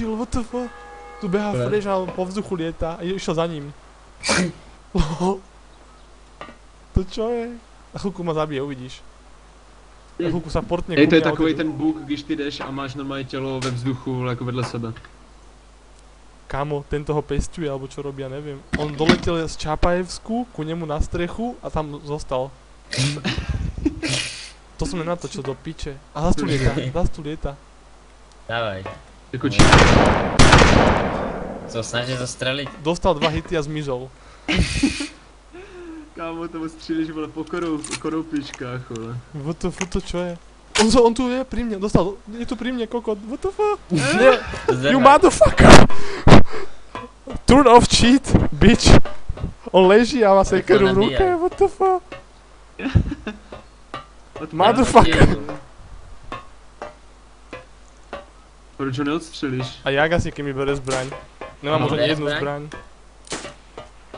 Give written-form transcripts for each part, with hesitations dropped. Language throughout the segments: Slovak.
otočil, what the fuck? Tu behá Fresh a po vzduchu lieta a išiel za ním. To čo je? Na chvíľku ma zabije, uvidíš. Na chvíľku sa portne to je takový ten bug, když ty jdeš a máš normálně tělo ve vzduchu jako vedle sebe. Kámo, tento ho pestuje, alebo čo robí, ja neviem. On doletel z Čapajevsku ku nemu na strechu a tam zostal. To som nenatočil do piče. A zas tu lieta. Dávaj. Jako či... Co, snaží zastreliť? Dostal 2 hity a zmizol. Kámo, tomu střílíš vole po koroupičkách, vole. What the fuck, to čo je? On tu je pri mne, je tu pri mne kokot, what the fuck? You motherfucker! Turn off cheat, bitch! On leží a má sekeru v ruke, what the fuck? Motherfucker! Proč ho neodstřelíš? A jak asi, keď mi bere zbraň? Nemám možno jednu zbraň.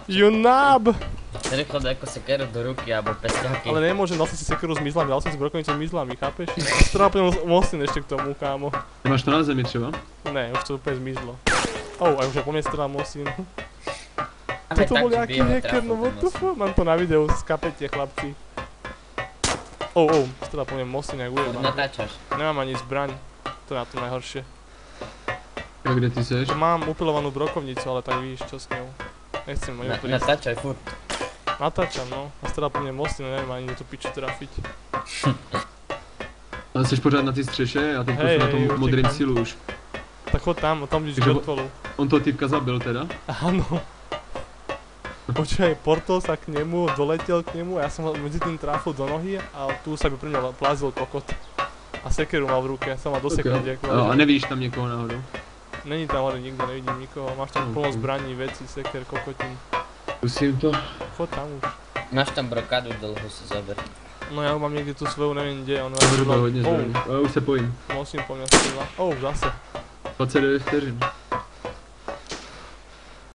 You knob! Rýchlo daj ako sekeru do ruky, alebo pestiaky. Ale nemôžem, dal som si sekeru s mizlami, dal som si brokovnicu s mizlami, chápeš? Strápil mostin ešte k tomu, kámo. Nemáš to na zemi třeba? Ne, už to úplne zmizlo. A už aj po mne strelá mostin. Toto bol jaký hacker, no what the fuck? Mám to na videu, skapete chlapci. Strelá po mne mostin, jak ujebám. Natáčaš. Nemám ani zbraň, to je na to najhoršie. A kde ty seš? Mám upilovanú brokovnicu, ale tak vidíš, čo s ňou. Nechcem ma ju prísť. Natáčaj furt. Natáčam, no. A strelá po mne mostin, neviem ani do tú piču trafiť. Ale jsi pořád na té střeše a teď pošel na tom modrým silu už. Tak chod tam vidíš mŕtvolu. On toho typka zabil teda? Áno. Počkaj, portol sa k nemu, doletel k nemu a ja som ho medzi tým trafil do nohy a tu sa by pri mňa plázil kokot. A sekeru mal v ruke, som mal do sekundy. A nevíš tam někoho náhodou? Není tam hore nikto, nevidím nikoho, máš tam plno zbraní, veci, seker, kokotín. Zkusím to. Chod tam už. Máš tam brokádu, dlho si zober. No ja mám niekde tú svoju, neviem kde, on Zhruba hodně zbraní. Už se bojím. Musím po mňa strieľať. Zase. 29 vteřin.